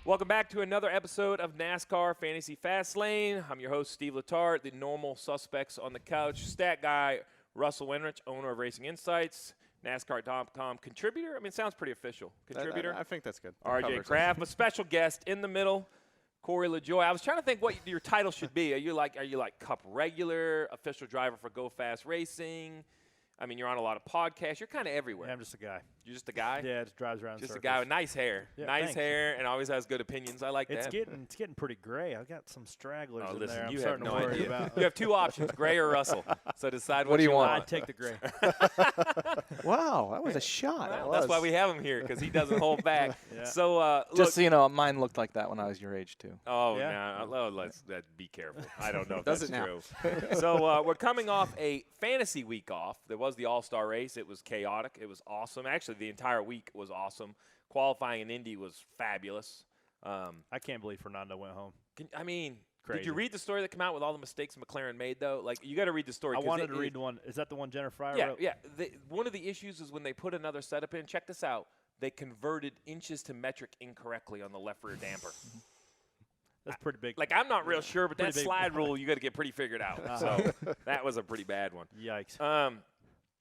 Welcome back to another episode of NASCAR Fantasy Fastlane. I'm your host, Steve Letarte, the normal suspects on the couch. Stat guy, Russell Wenrich, owner of Racing Insights, NASCAR.com contributor. I mean, it sounds pretty official. Contributor. I think that's good. RJ Kraft, a special guest in the middle, Corey LaJoie. I was trying to think what your title should be. Are you like Cup regular, official driver for Go Fast Racing? I mean, you're on a lot of podcasts. You're kind of everywhere. Yeah, I'm just a guy. You're just a guy? Yeah, it just drives around Just circles. a guy with nice hair. Yeah, nice thanks. hair and always has good opinions. I like It's that. getting pretty gray. I've got some stragglers Oh, in listen, there. I'm you have starting no to worry idea. about. You have two options, Gray or Russell. So decide What do you want? I'd take the gray. Wow, that was a shot. Well, that's why we have him here, because he doesn't hold back. Yeah. So, Just look. so you know, mine looked like that when I was your age, too. Oh, Yeah. no. Let's be careful. I don't know if Does that's it now? true. So, we're coming off a fantasy week off. There was the All-Star race. It was chaotic. It was awesome. Actually, the entire week was awesome. Qualifying in Indy was fabulous. I can't believe Fernando went home. Did Crazy. you read the story that came out with all the mistakes McLaren made, though? Like, you got to read the story. I 'cause wanted to read the one. Is that the one Jennifer Fryer wrote? Yeah. One of the issues is when they put another setup in, check this out, they converted inches to metric incorrectly on the left rear damper. That's pretty big. Like, I'm not real sure, but that Pretty big. slide rule, you got to get pretty figured out. So that was a pretty bad one. Yikes.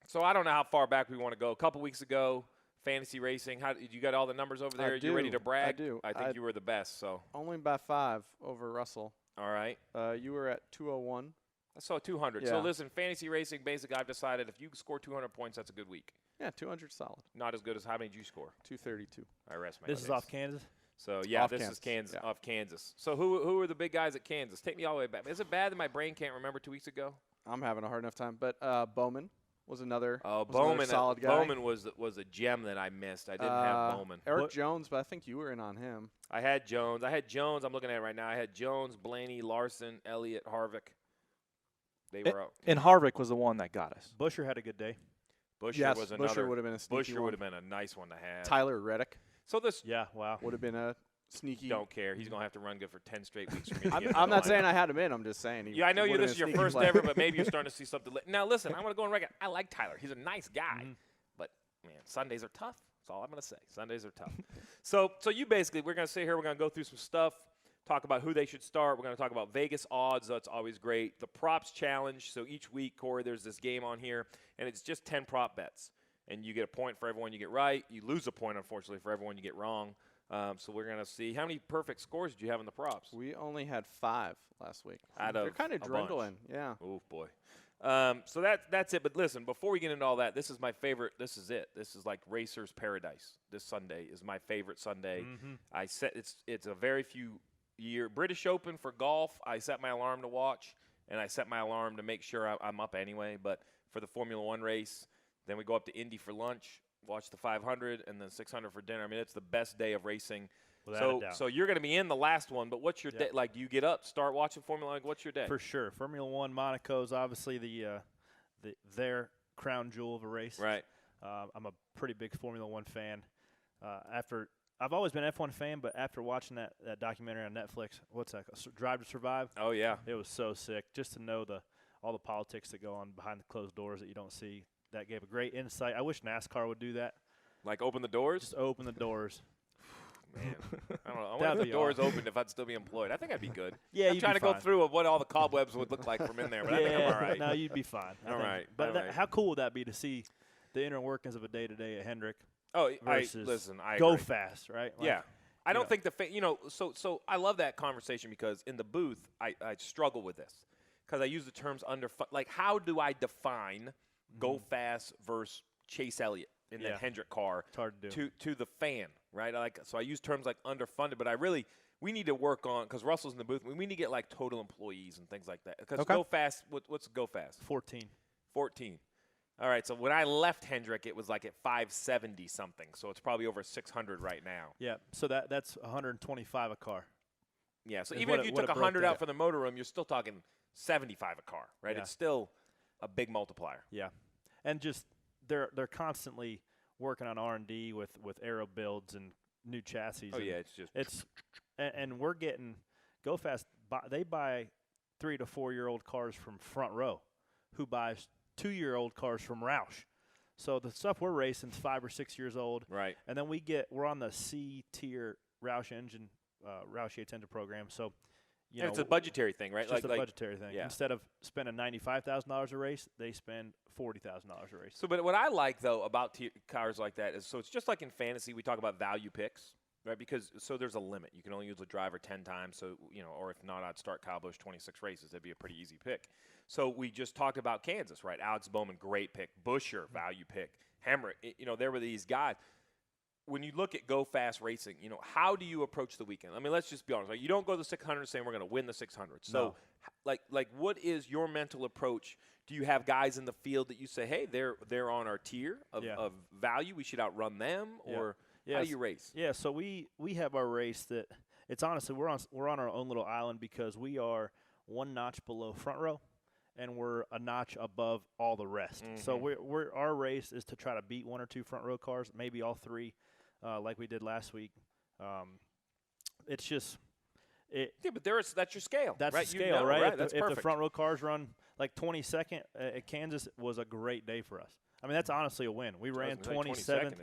So I don't know how far back we want to go. A couple weeks ago, fantasy racing. You got all the numbers over there? You ready to brag? I do. I think you were the best. So Only by 5 over Russell. all right. You were at 201. I saw 200. Yeah. So listen, fantasy racing, basically, I've decided if you score 200 points, that's a good week. Yeah, 200 solid. Not as good as how many did you score? 232. I rest my This case. is off Kansas. So yeah, Off this Kansas, is Kansas yeah. off Kansas. So who are the big guys at Kansas? Take me all the way back. Is it bad that my brain can't remember 2 weeks ago? I'm having a hard enough time. But Bowman was another, Bowman, solid guy. Bowman was a gem that I missed. I didn't have Bowman. Eric What- Jones, but I think you were in on him. I had Jones. I'm looking at it right now. I had Jones, Blaney, Larson, Elliott, Harvick. They were out. And Harvick was the one that got us. Busher had a good day. Busher Yes, was another. Busher would have been a sneaky Busher one. would have been a nice one to have. Tyler Reddick So this Yeah, wow. would have been a sneaky. don't care. He's gonna have to run good for 10 straight weeks for me. To get I'm in the not lineup. saying I had him in. I'm just saying. Yeah, I know he you. would've This is been your a sneaky first play. ever, but maybe you're starting to see something. Now listen, I'm gonna go on record. I like Tyler. He's a nice guy, but man, Sundays are tough. That's all I'm gonna say. Sundays are tough. so you basically, we're gonna sit here. We're gonna go through some stuff. Talk about who they should start. We're going to talk about Vegas odds. That's always great. The props challenge. So each week, Corey, there's this game on here, and it's just 10 prop bets. And you get a point for everyone you get right. You lose a point, unfortunately, for everyone you get wrong. So we're going to see. How many perfect scores did you have in the props? We only had 5 last week. Out They're of kind of a dwindling. Yeah. Oh, boy. So that's it. But listen, before we get into all that, this is my favorite. This is it. This is like Racer's Paradise. This Sunday is my favorite Sunday. I set it's a very few year British Open for golf. I set my alarm to watch, and I set my alarm to make sure I'm up anyway. But for the Formula One race, then we go up to Indy for lunch, watch the 500, and then 600 for dinner. I mean, it's the best day of racing. Without a doubt. So you're going to be in the last one. But what's your day? Like, do you get up, start watching Formula One? What's your day? For sure. Formula One, Monaco is obviously their crown jewel of a race. Right. I'm a pretty big Formula One fan. I've always been an F1 fan, but after watching that documentary on Netflix, what's that called? Drive to Survive? Oh, yeah. It was so sick just to know all the politics that go on behind the closed doors that you don't see. That gave a great insight. I wish NASCAR would do that. Like open the doors? Just open the doors. Man, I don't know. I wonder That'd if be the doors awesome. opened if I'd still be employed. I think I'd be good. Yeah, I'm you'd trying be to go fine. through of what all the cobwebs would look like from in there, but I think I'm all right. No, you'd be fine. I All think. right, But all right. how cool would that be to see the inner workings of a day-to-day at Hendrick Oh, versus listen, I go agree. fast, right? Like, Yeah. I don't know. think so I love that conversation because in the booth, I struggle with this because I use the terms like how do I define go fast versus Chase Elliott in Yeah. that Hendrick car It's hard to do. to the fan, right? So I use terms like underfunded, but we need to work on, because Russell's in the booth, we need to get like total employees and things like that. Because Okay. go fast, what's go fast? 14. 14. All right, so when I left Hendrick, it was like at 570 something, so it's probably over 600 right now. Yeah, so that's 125 a car. Yeah, so Is even what if it- you what took it broke 100 out down. for the motor room, you're still talking 75 a car, right? Yeah. It's still a big multiplier. Yeah, and just they're constantly working on R&D with aero builds and new chassis. Oh, and yeah, and we're getting go fast. They buy 3 to 4 year old cars from Front Row, who buys 2-year-old cars from Roush. So the stuff we're racing is 5 or 6 years old, right. and then we're on the C tier Roush engine Roush Yates Enter program. So, And it's a budgetary thing, right? It's just a budgetary thing. Yeah. Instead of spending $95,000 a race, they spend $40,000 a race. So, but what I like, though, about cars like that is, so it's just like in fantasy, we talk about value picks, right? Because, so there's a limit. You can only use a driver 10 times. So, or if not, I'd start Kyle Busch 26 races. That'd be a pretty easy pick. So we just talked about Kansas, right? Alex Bowman, great pick. Buscher, value pick. Hendrick, there were these guys. When you look at Go Fast Racing, how do you approach the weekend? I mean, let's just be honest. Right? You don't go to the 600 saying we're going to win the 600. So, like, what is your mental approach? Do you have guys in the field that you say, hey, they're on our tier of value, we should outrun them, or how do you race? Yeah, so we have our race that it's honestly we're on our own little island because we are one notch below front row, and we're a notch above all the rest. Mm-hmm. So our race is to try to beat one or two front row cars, maybe all three. Like we did last week. It's just Yeah, but that's your scale. That's right? the scale, right? That's if perfect. the front row cars run like 22nd at Kansas was a great day for us. I mean, that's honestly a win. We ran 27th.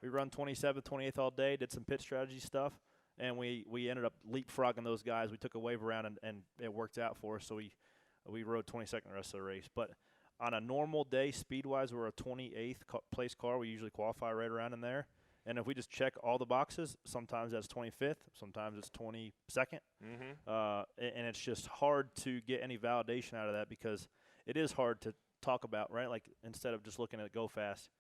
We run 27th, 28th all day, did some pit strategy stuff, and we ended up leapfrogging those guys. We took a wave around, and it worked out for us, so we rode 22nd the rest of the race. But on a normal day, speed-wise, we're a 28th place car. We usually qualify right around in there. And if we just check all the boxes, sometimes that's 25th, sometimes it's 22nd. Mm-hmm. And it's just hard to get any validation out of that because it is hard to talk about, right? Like instead of just looking at Go Fast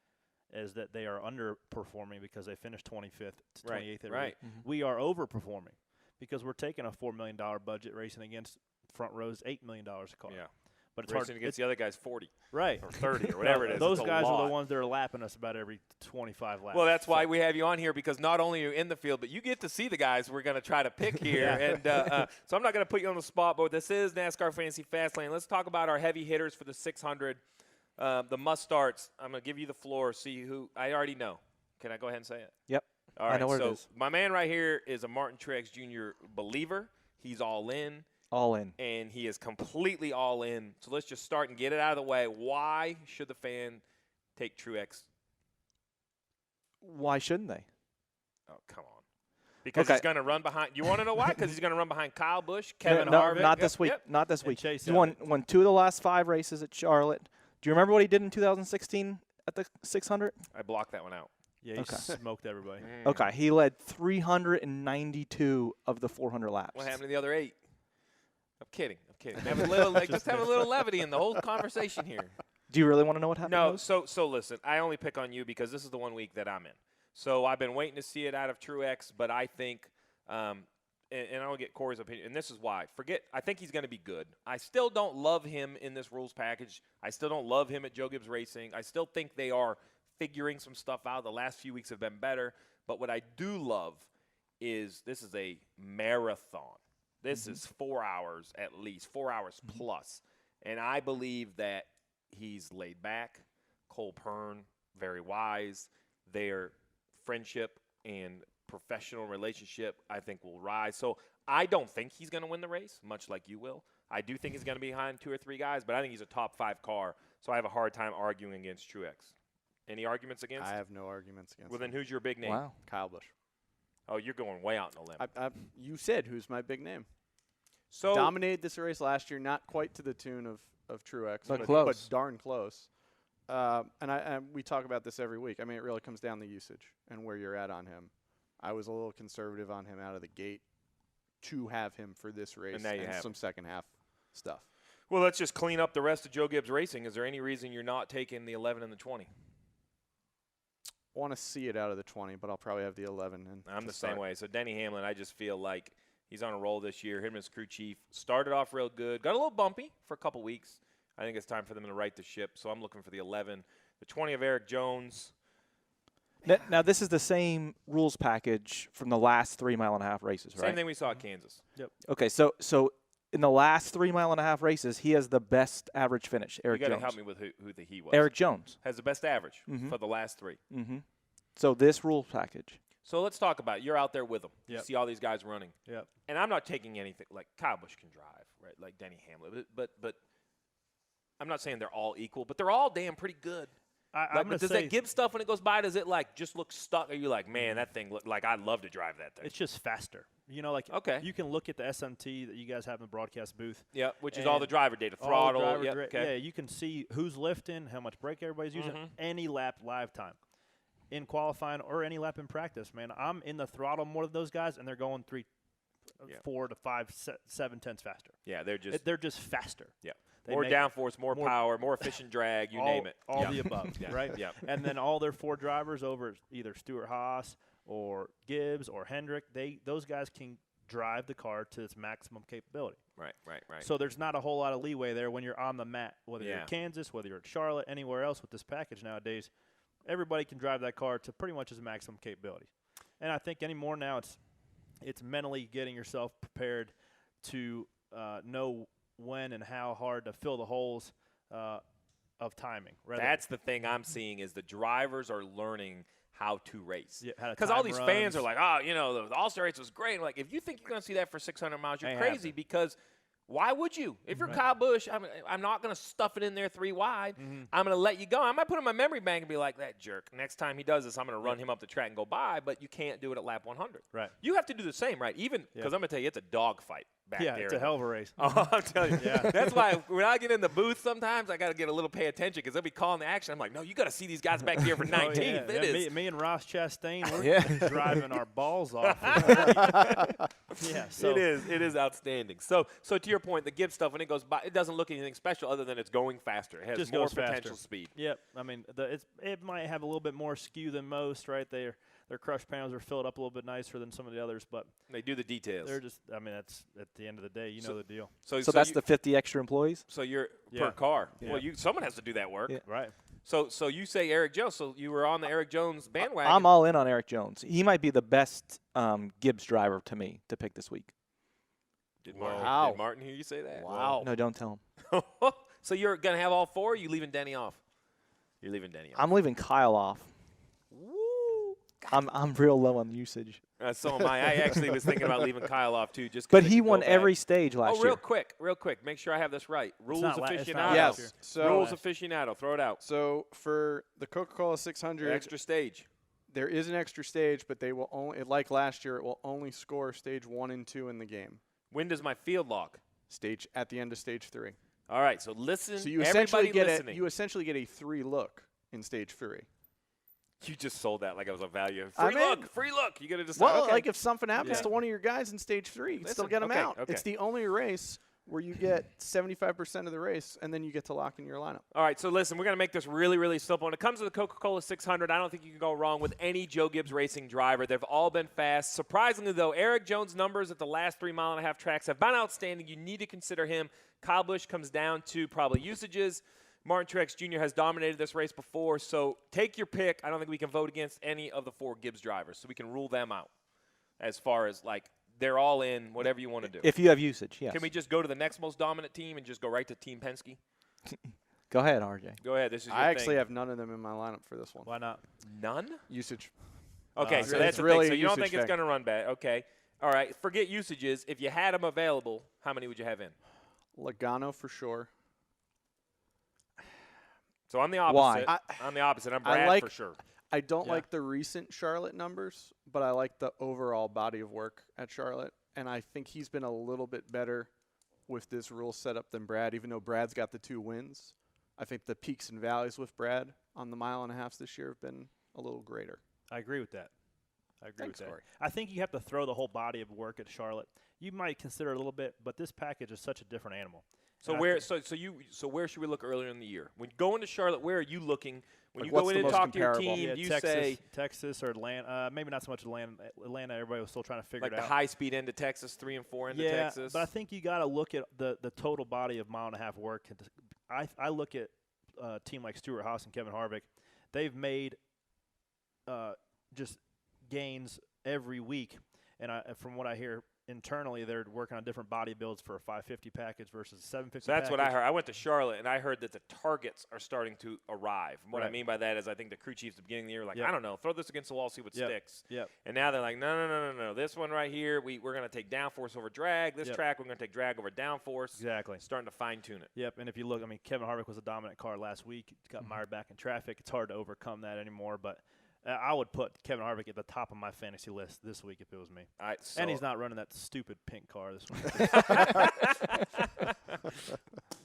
as that they are underperforming because they finished 25th to 28th every week. Mm-hmm. We are overperforming because we're taking a $4 million budget racing against front rows $8 million a car. Yeah. But it's racing hard against the other guy's 40. Right. Or 30 or whatever it is. Those it's guys are the ones that are lapping us about every 25 laps. Well, that's why we have you on here, because not only are you in the field, but you get to see the guys we're going to try to pick here. And so I'm not going to put you on the spot, but this is NASCAR Fantasy Fastlane. Let's talk about our heavy hitters for the 600. The must-starts. I'm going to give you the floor, see who – I already know. Can I go ahead and say it? Yep. All right, I know what it is. My man right here is a Martin Truex Jr. believer. He's all in. All in. And he is completely all in. So let's just start and get it out of the way. Why should the fan take Truex? Why shouldn't they? Oh, come on. Because he's going to run behind. You want to know why? Because he's going to run behind Kyle Busch, Kevin Harvick. Not this week. Yep. Not this week. Chase He won 2 of the last 5 races at Charlotte. Do you remember what he did in 2016 at the 600? I blocked that one out. Yeah, he smoked everybody. Okay, he led 392 of the 400 laps. What happened to the other 8? I'm kidding. Have a little, just have a little levity in the whole conversation here. Do you really want to know what happened? No. So listen. I only pick on you because this is the 1 week that I'm in. So I've been waiting to see it out of Truex, but I think, and I'll get Corey's opinion. And this is why. I think he's going to be good. I still don't love him in this rules package. I still don't love him at Joe Gibbs Racing. I still think they are figuring some stuff out. The last few weeks have been better. But what I do love is this is a marathon. This is 4 hours at least, 4 hours plus. And I believe that he's laid back. Cole Pern, very wise. Their friendship and professional relationship, I think, will rise. So I don't think he's going to win the race, much like you will. I do think he's going to be behind 2 or 3 guys, but I think he's a top 5 car. So I have a hard time arguing against Truex. Any arguments against? I have no arguments against. Well, then who's your big name? Wow. Kyle Busch. Oh, you're going way out on a limb. You said who's my big name. So dominated this race last year, not quite to the tune of Truex, but close. But darn close. And we talk about this every week. I mean, it really comes down to usage and where you're at on him. I was a little conservative on him out of the gate to have him for this race and some second half stuff. Well, let's just clean up the rest of Joe Gibbs Racing. Is there any reason you're not taking the 11 and the 20? I want to see it out of the 20, but I'll probably have the 11. I'm the same way. So Denny Hamlin, I just feel like he's on a roll this year. Him and his crew chief started off real good. Got a little bumpy for a couple weeks. I think it's time for them to right the ship. So I'm looking for the 11. The 20 of Eric Jones. Now, this is the same rules package from the last 3 mile-and-a-half races, right? Same thing we saw at Kansas. Yep. Okay, so in the last 3 mile-and-a-half races, he has the best average finish, Eric You Jones. got to help me with who the he was. Eric Jones. Has the best average for the last 3. Mm-hmm. So this rules package. So let's talk about it. You're out there with them. Yep. You see all these guys running. Yep. And I'm not taking anything like Kyle Busch can drive, right? Like Denny Hamlin. But I'm not saying they're all equal, but they're all damn pretty good. Does that Gibbs stuff when it goes by, does it like just look stuck? Are you like, man, that thing look like I'd love to drive that thing? It's just faster. You know, like Okay. you can look at the SMT that you guys have in the broadcast booth. Yeah, which is and all the driver data, all the throttle. driver Yeah, dra- okay. Yeah, you can see who's lifting, how much brake everybody's using, any lap live time. In qualifying or any lap in practice, man, I'm in the throttle more than those guys, and they're going 4 to 5, 7 tenths faster. Yeah, they're just faster. Yeah. They More make downforce, more power, more efficient drag, you name it. All the above, right? Yeah. And then all their 4 drivers over at either Stewart-Haas or Gibbs or Hendrick, those guys can drive the car to its maximum capability. Right. So there's not a whole lot of leeway there when you're on the mat, whether you're at Kansas, whether you're at Charlotte, anywhere else with this package nowadays. Everybody can drive that car to pretty much its maximum capability. And I think anymore now it's mentally getting yourself prepared to know when and how hard to fill the holes of timing. That's the thing I'm seeing is the drivers are learning how to race. Because all these fans are like, the All-Star race was great. Like, if you think you're going to see that for 600 miles, you're crazy because why would you? If you're Kyle Busch, I'm not going to stuff it in there 3 wide. I'm going to let you go. I might put it in my memory bank and be like, that jerk. Next time he does this, I'm going to run him up the track and go by, but you can't do it at lap 100. Right. You have to do the same, right? Even because I'm going to tell you, it's a dogfight back there. Yeah, it's a hell of a race. Oh, I'm telling you. That's why when I get in the booth sometimes, I got to get a little pay attention because they'll be calling the action. I'm like, no, you got to see these guys back here for 19th. It is. Me and Ross Chastain, we're driving our balls off. So it is outstanding. So to your point, the Gibbs stuff, when it goes by, it doesn't look anything special other than it's going faster. It has just more goes faster. potential speed. Yep. I mean, it might have a little bit more skew than most, right? Their crush panels are filled up a little bit nicer than some of the others, but they do the details. they're just, I mean, that's at the end of the day, you know the deal. So that's the 50 extra employees? So you're per car. Yeah. Well, someone has to do that work. Yeah. Right. So you say Eric Jones. So you were on the Eric Jones bandwagon. I'm all in on Eric Jones. He might be the best Gibbs driver to me to pick this week. Did Wow. Martin hear you say that? Wow. No, don't tell him. So you're going to have all 4, or are you leaving Denny off? You're leaving Denny off. I'm leaving Kyle off. Woo. I'm real low on usage. So am I. I actually was thinking about leaving Kyle off, too. But he won every stage last year. Real quick. Make sure I have this right. Rules not aficionado. it's not Yes. So Rules aficionado. Throw it out. So for the Coca-Cola 600, Extra stage. there is an extra stage, but they will only, like last year, it will only score stage 1 and 2 in the game. When does my field log? Stage at the end of stage 3. All right, so listen. So you essentially everybody get a 3 look in stage 3. You just sold that like it was a value. I Free mean- look. Free look. You got to decide. Well, okay. like if something happens Yeah. to one of your guys in stage 3, you can still Listen, get them okay, out. okay. It's the only race where you get 75% of the race, and then you get to lock in your lineup. All right, so listen, we're going to make this really, really simple. When it comes to the Coca-Cola 600, I don't think you can go wrong with any Joe Gibbs Racing driver. They've all been fast. Surprisingly, though, Eric Jones' numbers at the last 3.5-mile tracks have been outstanding. You need to consider him. Kyle Busch comes down to probably usages. Martin Truex Jr. has dominated this race before, so take your pick. I don't think we can vote against any of the 4 Gibbs drivers, so we can rule them out as far as, like, they're all in, whatever you want to do. If you have usage, yes. Can we just go to the next most dominant team and just go right to Team Penske? Go ahead, RJ. Go ahead. This is your I actually thing. have none of them in my lineup for this one. Why not? None? Usage. Okay, It's so that's the really thing. So a you don't usage think it's thing. going to run bad. Okay. All right. Forget usages. If you had them available, how many would you have in? Logano for sure. So I'm the opposite. Why? I'm the opposite. I'm I Brad like- for sure. I don't Yeah. like the recent Charlotte numbers, but I like the overall body of work at Charlotte, and I think he's been a little bit better with this rule setup than Brad, even though Brad's got the 2 wins. I think the peaks and valleys with Brad on the 1.5 this year have been a little greater. I agree with that. I agree Thanks, with that. Corey. I think you have to throw the whole body of work at Charlotte. You might consider it a little bit, but this package is such a different animal. So And I where think- so where should we look earlier in the year? When you go into Charlotte, where are you looking? When Like, you what's go in the and most talk to your comparable? team, Yeah, do you Texas, say Texas or Atlanta. Maybe not so much Atlanta. Atlanta, everybody was still trying to figure like it the out. high-speed end of Texas, 3 and 4 into Yeah, Texas? but I think you got to look at the total body of 1.5 work. I look at a team like Stewart-Haas and Kevin Harvick. They've made just gains every week, and from what I hear internally, they're working on different body builds for a 550 package versus a 750 So that's what I package. heard. I went to Charlotte, and I heard that the targets are starting to arrive. And what I Right. mean by that is I think the crew chiefs at the beginning of the year were like, Yep. I don't know, throw this against the wall, see what Yep. sticks. Yep. And now they're like, no. This one right here, we're going to take downforce over drag. This Yep. track, we're going to take drag over downforce. Exactly. Starting to fine-tune it. Yep, and if you look, I mean, Kevin Harvick was a dominant car last week. Got mired back in traffic. It's hard to overcome that anymore, but I would put Kevin Harvick at the top of my fantasy list this week if it was me. All right, so And he's not running that stupid pink car this week.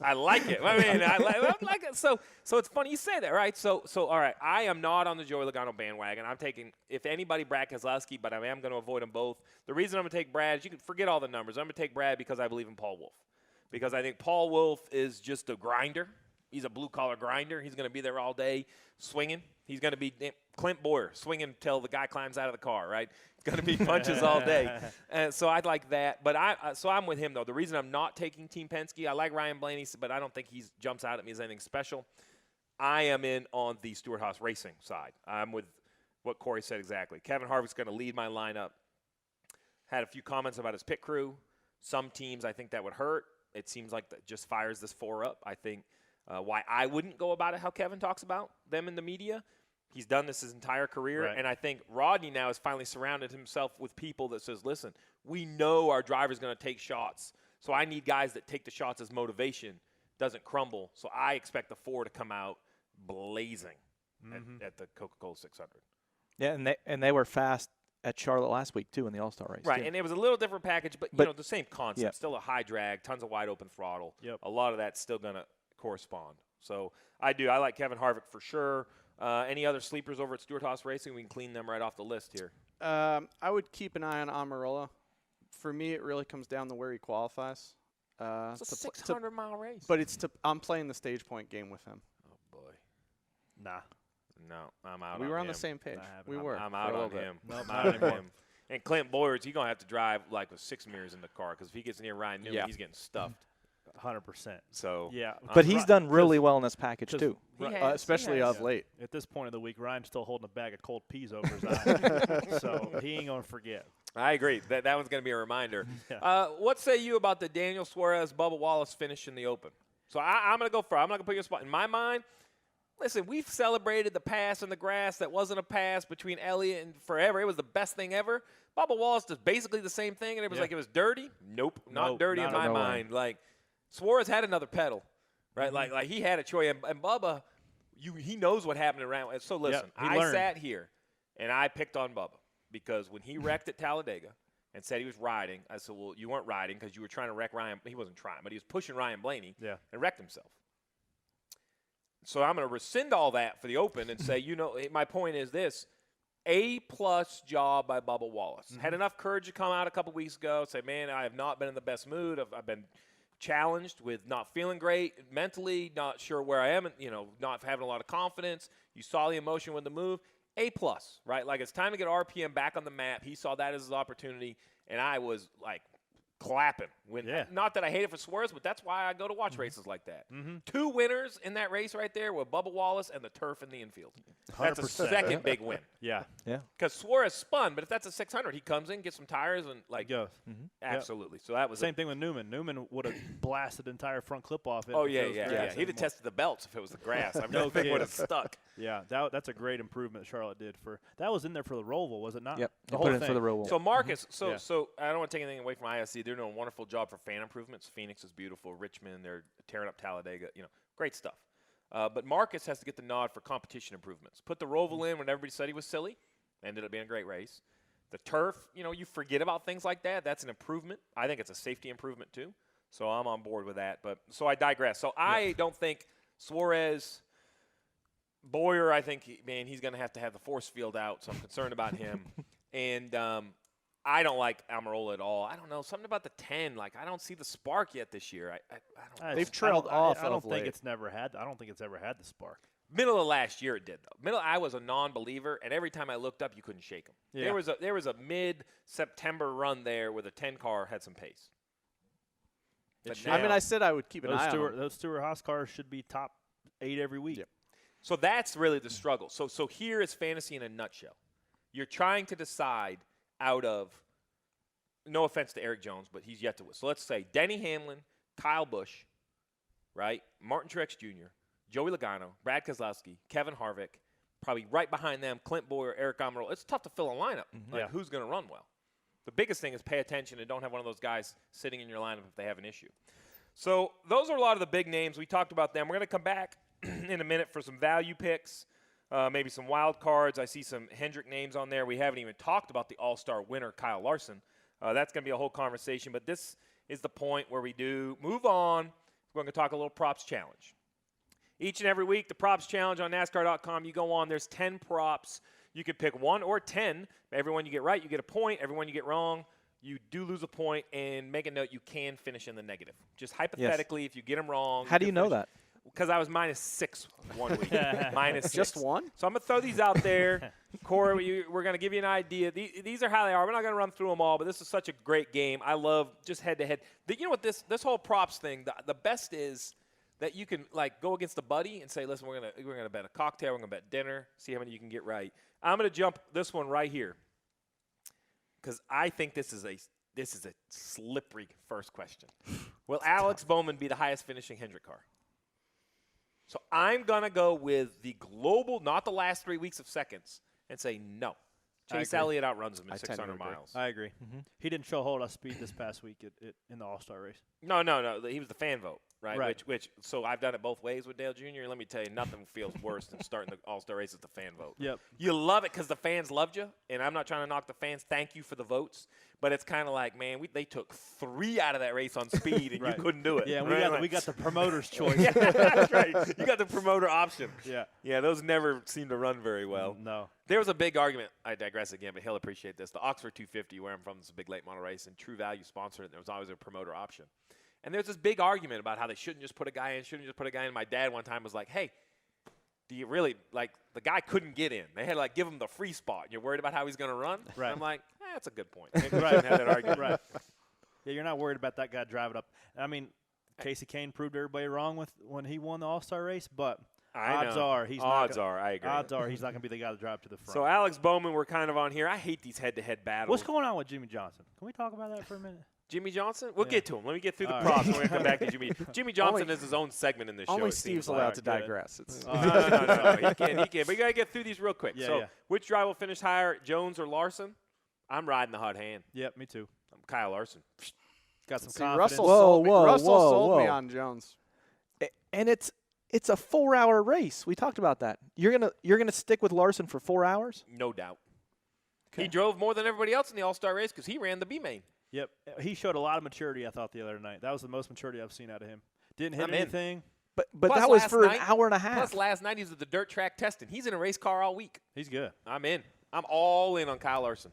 I like it. I mean, I like it. So it's funny you say that, right? So all right, I am not on the Joey Logano bandwagon. I'm taking, if anybody, Brad Keselowski, but I am going to avoid them both. The reason I'm going to take Brad is you can forget all the numbers. I'm going to take Brad because I believe in Paul Wolf. Because I think Paul Wolf is just a grinder. He's a blue-collar grinder. He's going to be there all day swinging. He's going to be Clint Boyer swinging until the guy climbs out of the car, right? It's going to be punches all day. And so I'd like that. But I'm with him, though. The reason I'm not taking Team Penske, I like Ryan Blaney, but I don't think he jumps out at me as anything special. I am in on the Stewart-Haas Racing side. I'm with what Corey said exactly. Kevin Harvick's going to lead my lineup. Had a few comments about his pit crew. Some teams, I think that would hurt. It seems like that just fires this 4 up. I think why I wouldn't go about it how Kevin talks about them in the media. He's done this his entire career, right. And I think Rodney now has finally surrounded himself with people that says, listen, we know our driver's going to take shots, so I need guys that take the shots as motivation, doesn't crumble. So I expect the 4 to come out blazing at the Coca-Cola 600. Yeah, and they were fast at Charlotte last week, too, in the All-Star race. Right, too. and it was a little different package, but you know, the same concept. Yep. Still a high drag, tons of wide open throttle. Yep. A lot of that's still going to correspond. So I like Kevin Harvick for sure. Any other sleepers over at Stewart-Haas Racing? We can clean them right off the list here. I would keep an eye on Amarola. For me, it really comes down to where he qualifies. It's a 600-mile race. But I'm playing the stage point game with him. Oh, boy. Nah. No, I'm out on him. We were on the same page. We were. I'm out on him. Nope, I'm out on him. And Clint Boyers, he's going to have to drive like with 6 mirrors in the car because if he gets near Ryan Newman, he's getting stuffed. 100%. So yeah, But he's done really well in this package, too. Especially of late. At this point of the week, Ryan's still holding a bag of cold peas over his eyes, so he ain't going to forget. I agree. That one's going to be a reminder. Yeah. What say you about the Daniel Suarez, Bubba Wallace finish in the Open? So I'm going to go for it. I'm not going to put you in a spot. In my mind, listen, we've celebrated the pass in the grass that wasn't a pass between Elliott and forever. It was the best thing ever. Bubba Wallace does basically the same thing, and it was like it was dirty. Nope, not dirty in my mind. Like, Suarez had another pedal, right? Like he had a choice. And Bubba, he knows what happened around. So listen, I sat here and I picked on Bubba because when he wrecked at Talladega and said he was riding, I said, well, you weren't riding because you were trying to wreck Ryan. He wasn't trying, but he was pushing Ryan Blaney and wrecked himself. So I'm going to rescind all that for the Open and say, my point is this. A-plus job by Bubba Wallace. Had enough courage to come out a couple weeks ago, say, man, I have not been in the best mood. I've been challenged with not feeling great mentally, not sure where I am, not having a lot of confidence. You saw the emotion with the move. A-plus, right? Like, it's time to get RPM back on the map. He saw that as his opportunity, and I was, like, clapping. Not that I hate it for Suarez, but that's why I go to watch races like that. 2 winners in that race right there were Bubba Wallace and the turf in the infield. 100%. That's a second big win. Yeah. Because Suarez spun, but if that's a 600, he comes in, gets some tires, and goes. Absolutely. So that was same thing with Newman. Newman would have blasted the entire front clip off it. Oh yeah. He'd have tested the belts if it was the grass. I mean, that thing would have stuck. Yeah, that's a great improvement Charlotte did that was in there for the Roval, was it not? Yep. The Put whole it in thing. for the Roval. So Marcus, so I don't want to take anything away from ISC. They're doing a wonderful job for fan improvements. Phoenix is beautiful. Richmond, they're tearing up Talladega. Great stuff. But Marcus has to get the nod for competition improvements. Put the Roval in when everybody said he was silly. Ended up being a great race. The turf, you forget about things like that. That's an improvement. I think it's a safety improvement too. So I'm on board with that. But so I digress. So I don't think Suarez, Boyer, I think, he's going to have the force field out. So I'm concerned about him. And I don't like Almirola at all. I don't know. Something about the 10. Like, I don't see the spark yet this year. I don't know. They've trailed off. I don't think it's ever had the spark. Middle of last year it did, though. I was a non-believer, and every time I looked up, you couldn't shake him. Yeah. There was a mid-September run there where the 10 car had some pace. I said I would keep an eye on him. Those Stewart-Haas cars should be top 8 every week. Yep. So that's really the struggle. So here is fantasy in a nutshell. You're trying to decide out of, no offense to Eric Jones, but he's yet to win. So let's say Denny Hamlin, Kyle Busch, right? Martin Truex Jr., Joey Logano, Brad Keselowski, Kevin Harvick, probably right behind them, Clint Boyer, Eric Almirola. It's tough to fill a lineup. Who's going to run well? The biggest thing is pay attention and don't have one of those guys sitting in your lineup if they have an issue. So those are a lot of the big names. We talked about them. We're going to come back in a minute for some value picks. maybe some wild cards. I see some Hendrick names on there. We haven't even talked about the All-Star winner, Kyle Larson. That's going to be a whole conversation. But this is the point where we do move on. We're going to talk a little props challenge. Each and every week, the props challenge on NASCAR.com, you go on. There's 10 props. You can pick 1 or 10. Every one you get right, you get a point. Every one you get wrong, you do lose a point. And make a note, you can finish in the negative. Just hypothetically, if you get them wrong. How do you know that? Because I was -6 1 week. -6. Just one? So I'm going to throw these out there. Corey, we're going to give you an idea. These are how they are. We're not going to run through them all, but this is such a great game. I love just head-to-head. You know what, this whole props thing, the best is that you can, like, go against a buddy and say, listen, we're gonna bet a cocktail, we're going to bet dinner, see how many you can get right. I'm going to jump this one right here because I think this is a slippery first question. Will Alex Bowman be the highest finishing Hendrick car? So I'm going to go with the global, not the last 3 weeks of seconds, and say no. Chase Elliott outruns him in 600 miles. I agree. Mm-hmm. He didn't show a whole lot of speed this past week in the All-Star race. No. He was the fan vote, right? So I've done it both ways with Dale Jr. And let me tell you, nothing feels worse than starting the All-Star race as the fan vote. Yep. You love it because the fans loved you, and I'm not trying to knock the fans. Thank you for the votes. But it's kind of like, man, they took 3 out of that race on speed, and you couldn't do it. Yeah, right? we got the promoter's choice. Yeah, that's right. You got the promoter option. Yeah. Yeah, those never seem to run very well. No. There was a big argument. I digress again, but he'll appreciate this. The Oxford 250, where I'm from, is a big late model race, and True Value sponsored it, and there was always a promoter option. And there's this big argument about how they shouldn't just put a guy in, My dad one time was like, hey, do you really, like, the guy couldn't get in. They had to, like, give him the free spot. You're worried about how he's going to run? Right. And I'm like, that's a good point. Maybe we shouldn't have that argument. Right. Yeah, you're not worried about that guy driving up. I mean, Casey Kane proved everybody wrong when he won the All-Star race, but odds are he's not going to be the guy to drive to the front. So Alex Bowman, we're kind of on here. I hate these head-to-head battles. What's going on with Jimmie Johnson? Can we talk about that for a minute? Jimmie Johnson? We'll get to him. Let me get through the props. We're going to come back to Jimmie. Jimmie Johnson is his own segment in this show. Only Steve's allowed to digress. No. He can. But you got to get through these real quick. Yeah, which driver will finish higher, Jones or Larson? I'm riding the hot hand. Yep, me too. I'm Kyle Larson. Got some See, confidence. Russell sold me on Jones. And it's a 4-hour race. We talked about that. You're gonna stick with Larson for 4 hours? No doubt. Okay. He drove more than everybody else in the All-Star race because he ran the B main. Yep. He showed a lot of maturity, I thought, the other night. That was the most maturity I've seen out of him. Didn't hit anything. But Plus that was for an hour and a half. Plus last night he was at the dirt track testing. He's in a race car all week. He's good. I'm in. I'm all in on Kyle Larson.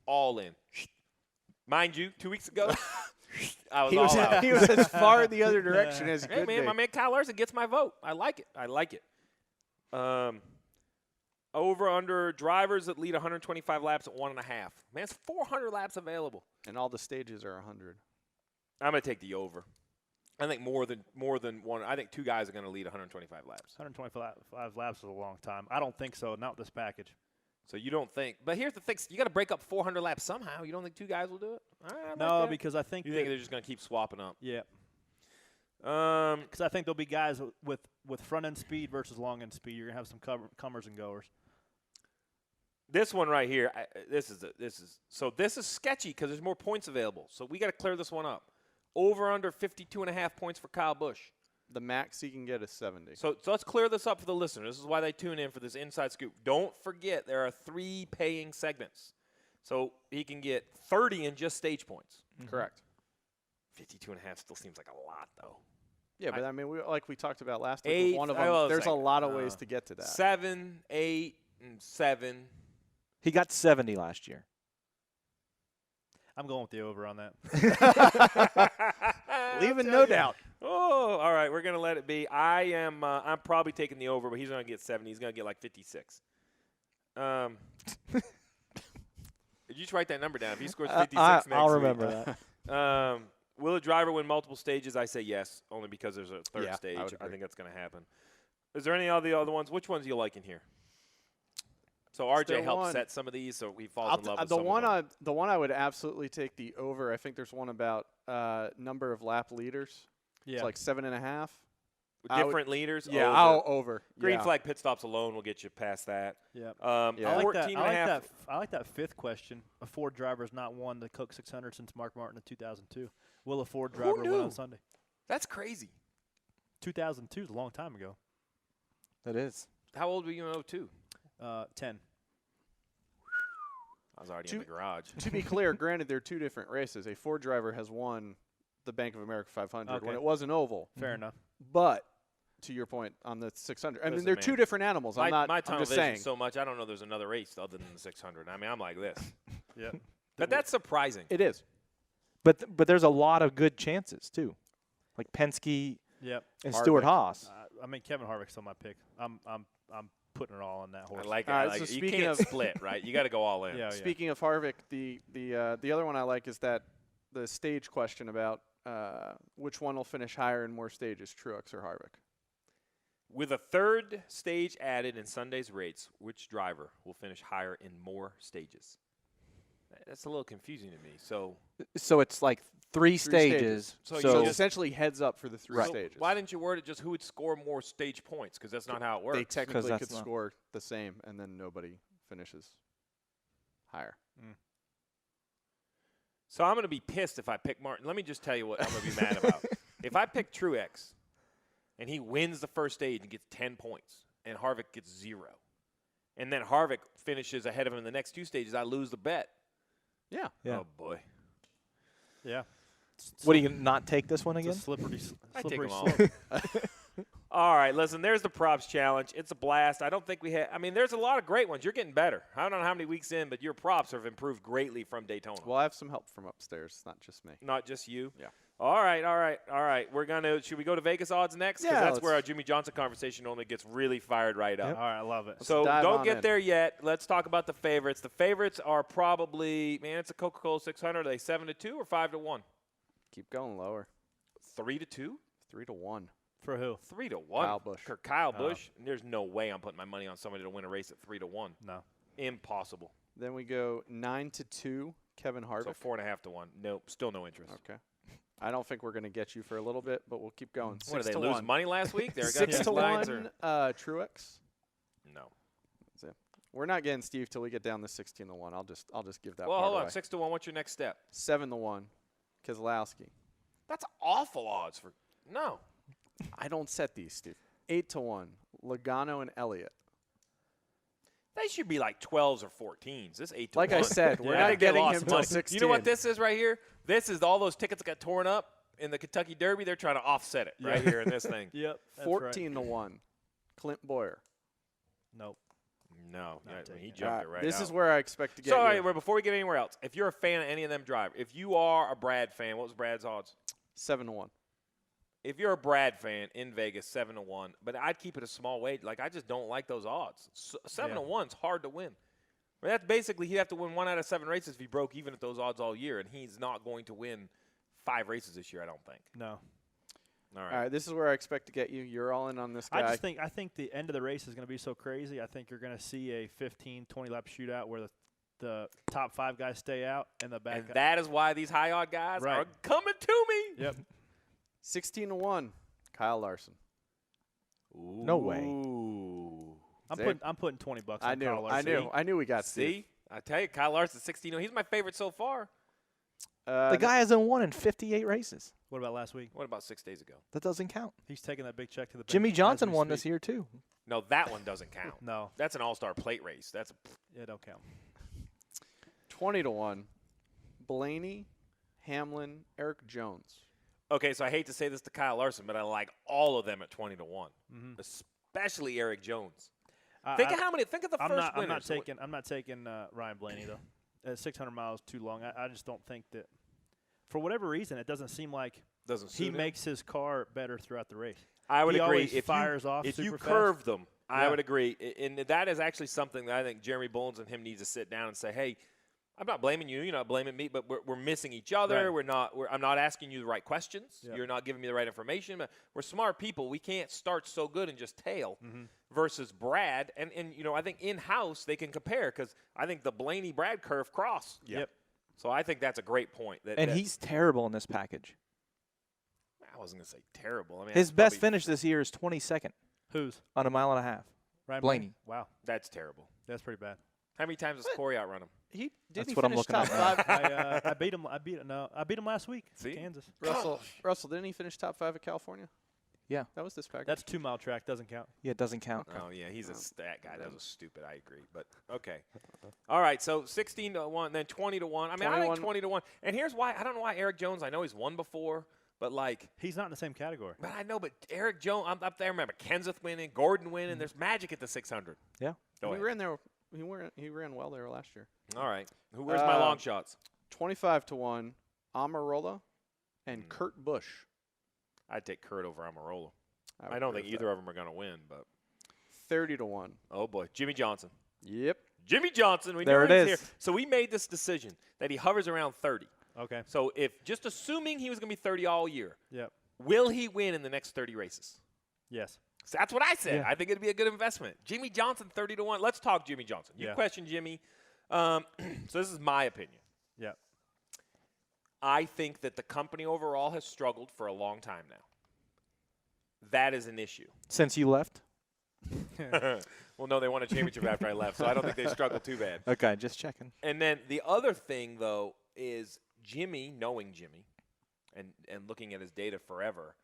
All in. Mind you, 2 weeks ago, I was all out. He was as far the other direction as he could Hey, man, my man Kyle Larson gets my vote. I like it. Over under drivers that lead 125 laps at 1.5. Man, it's 400 laps available. And all the stages are 100. I'm going to take the over. I think more than one. I think 2 guys are going to lead 125 laps. 125 laps is a long time. I don't think so, not with this package. So you don't think. But here's the thing. You got to break up 400 laps somehow. You don't think 2 guys will do it? All right, no, because I think you think they're just going to keep swapping up. Yeah. Because I think there'll be guys with front-end speed versus long-end speed. You're going to have some comers and goers. This one right here, this is sketchy because there's more points available. So we got to clear this one up. Over under 52.5 points for Kyle Busch. The max he can get is 70. So let's clear this up for the listener. This is why they tune in for this inside scoop. Don't forget there are 3 paying segments. So he can get 30 in just stage points. Mm-hmm. Correct. 52.5 still seems like a lot, though. Yeah, but I mean, like we talked about last week, 8, one of them, there's a lot of ways to get to that. 7, 8, and 7. He got 70 last year. I'm going with the over on that. Leaving no doubt. Oh, all right. We're going to let it be. I'm probably taking the over, but he's going to get 70. He's going to get like 56. Did you just write that number down? If he scores 56 next week. I'll remember that. Will a driver win multiple stages? I say yes, only because there's a third stage. I think that's going to happen. Is there any of the other ones? Which ones do you like in here? So RJ helped set some of these, so he falls in love with some of them. The one I would absolutely take the over. I think there's one about number of lap leaders. Yeah. It's like 7.5. Different leaders? Yeah, over. Green flag pit stops alone will get you past that. Yeah. I like that fifth question. A Ford driver has not won the Coke 600 since Mark Martin in 2002. Will a Ford driver win on Sunday? That's crazy. 2002 is a long time ago. That is. How old were you in 02? 10. I was already in the garage. To be clear, granted, they're two different races. A Ford driver has won the Bank of America 500 when it was an oval. Fair enough. But to your point on the 600, I mean, Listen, they're man, two different animals. My I'm tunnel just vision saying. so much, I don't know there's another race other than the 600. I mean, I'm like this. Yep. But that's surprising. It is. But there's a lot of good chances too, like Penske Yep. and Harvick. Stewart-Haas. I mean, Kevin Harvick's still my pick. I'm putting it all on that horse. I like it. All I right, like so it. You speaking can't of- split, right? You got to go all in. Yeah. Speaking of Harvick, the other one I like is that the stage question about which one will finish higher in more stages, Truex or Harvick. With a third stage added in Sunday's race, which driver will finish higher in more stages? That's a little confusing to me. So it's like three stages. So So you it's just- essentially heads up for the three Right. stages. why didn't you word it just who would score more stage points? Because that's not how it works. They technically that's could not- score the same, and then nobody finishes higher. So I'm going to be pissed if I pick Martin. Let me just tell you what I'm going to be mad about. If I pick Truex and he wins the first stage and gets 10 points and Harvick gets 0, and then Harvick finishes ahead of him in the next two stages, I lose the bet. Yeah. Yeah. Oh, boy. Yeah. What, do you not take this one It's again? a slippery, I take slippery them all. slope. All right, listen, there's the props challenge. It's a blast. I don't think we had – I mean, there's a lot of great ones. You're getting better. I don't know how many weeks in, but your props have improved greatly from Daytona. Well, I have some help from upstairs. It's not just me. Not just you? Yeah. All right. We're going to – should we go to Vegas odds next? Because Yeah, that's where let's- our Jimmy Johnson conversation normally gets really fired right up. All right, I love it. So dive don't on get in. there yet. Let's talk about the favorites. The favorites are probably – man, it's a Coca-Cola 600. Are they 7-2 or 5-1? Keep going lower. 3-2? 3-1. For who? 3-1. Kyle Busch. Kyle Busch. There's no way I'm putting my money on somebody to win a race at 3-1. No. Impossible. Then we go 9-2. Kevin Harvick. So 4.5-1. Nope. Still no interest. Okay. I don't think we're going to get you for a little bit, but we'll keep going. What did they 6 to lose 1. money last week? They're 6 to lines 1. or Truex. no. We're not getting Steve till we get down to 16 to 1. I'll just give that. Well, part hold away. on. 6 to 1. What's your next step? 7 to 1. Keselowski. That's awful odds for no. I don't set these, Steve. 8 to 1. Logano and Elliott. They should be like 12s or 14s. This 8 to Like 1. I said, we're I not think they getting lost him till money. 16. You know what this is right here? This is all those tickets that got torn up in the Kentucky Derby. They're trying to offset it right here in this thing. Yep. That's 14 to 1. Clint Boyer. Nope. No, Not yeah, taking he it. jumped it right This out. is where I expect to get So, all you. right, before we get anywhere else, if you're a fan of any of them drivers, if you are a Brad fan, what was Brad's odds? 7 to 1. If you're a Brad fan in Vegas, 7 to 1, but I'd keep it a small weight. Like I just don't like those odds. 7 to 1's hard to win. I mean, that's basically he'd have to win 1 out of 7 races if he broke even at those odds all year, and he's not going to win 5 races this year. I don't think. No. All All right, this is where I expect to get you. You're all in on this guy. I think the end of the race is going to be so crazy. I think you're going to see a 15, 20 lap shootout where the top 5 guys stay out and the back. And that is why these high odd guys Right. are coming to me. Yep. 16 to 1. Kyle Larson. No way. Ooh. I'm putting $20 on Kyle Larson. I knew we got Steve. See, I tell you, Kyle Larson 16. He's my favorite so far. The guy hasn't won in 58 races. What about last week? What about 6 days ago? That doesn't count. He's taking that big check to the bank Jimmie as Johnson we won this speak. year too. No, that one doesn't count. No, That's an all-star plate race. That's it don't count. 20 to 1. Blaney, Hamlin, Eric Jones. okay. So I hate to say this to Kyle Larson, but I like all of them at 20 to 1, especially Eric Jones. Think of the I'm first not, winner. I'm not taking Ryan Blaney though. 600 miles too long. I just don't think that. For whatever reason, it doesn't seem like Doesn't he suit him. makes his car better throughout the race. I would he agree. always fires off if you super fast. curve them, I Yeah. would agree. And that is actually something that I think Jeremy Bullins and him needs to sit down and say, hey, I'm not blaming you. You're not blaming me, but we're missing each other. Right. I'm not asking you the right questions. Yep. You're not giving me the right information. But we're smart people. We can't start so good and just tail versus Brad. And I think in-house they can compare because I think the Blaney-Brad curve cross. Yep. So I think that's a great point. And he's terrible in this package. I wasn't going to say terrible. I mean, His that's best probably- finish this year is 22nd Who's? on a mile and a half. Ryan Blaney. Wow, That's terrible. that's pretty bad. How many times does Corey outrun him? He That's he what I'm finish looking top at 5? I beat him. I beat him last week. See? Kansas. Russell, didn't he finish top 5 at California? Yeah. That was this package. That's 2 mile track. Doesn't count. Yeah, it doesn't count. Oh, yeah, he's a stat guy. That was stupid. I agree. But, okay. All right, so 16-1, then 20-1. I mean, I think 20-1. And here's why. I don't know why Eric Jones, I know he's won before, but, like. He's not in the same category. But I know, but Eric Jones, I'm up there. Remember, Kenseth winning, Gordon winning. There's magic at the 600. Yeah. Go ahead. He ran well there last year. All right. Where's my long shots? 25-1, Amarola and Kurt Busch. I'd take Kurt over Amarola. I I don't think either of them are going to win, but. 30-1. Oh, boy. Jimmie Johnson. Yep. Jimmie Johnson. We There know it he's is. here. So we made this decision that he hovers around 30. Okay. So if just assuming he was going to be 30 all year, Yep. will he win in the next 30 races? Yes. So that's what I said. Yeah. I think it'd be a good investment. Jimmie Johnson, 30-1. Let's talk Jimmie Johnson. You Yeah. question Jimmie. So this is my opinion. Yep. I think that the company overall has struggled for a long time now. That is an issue. Since you left? Well, no, they won a championship after I left, so I don't think they struggled too bad. Okay, just checking. And then the other thing, though, is Jimmie, knowing Jimmie and looking at his data forever,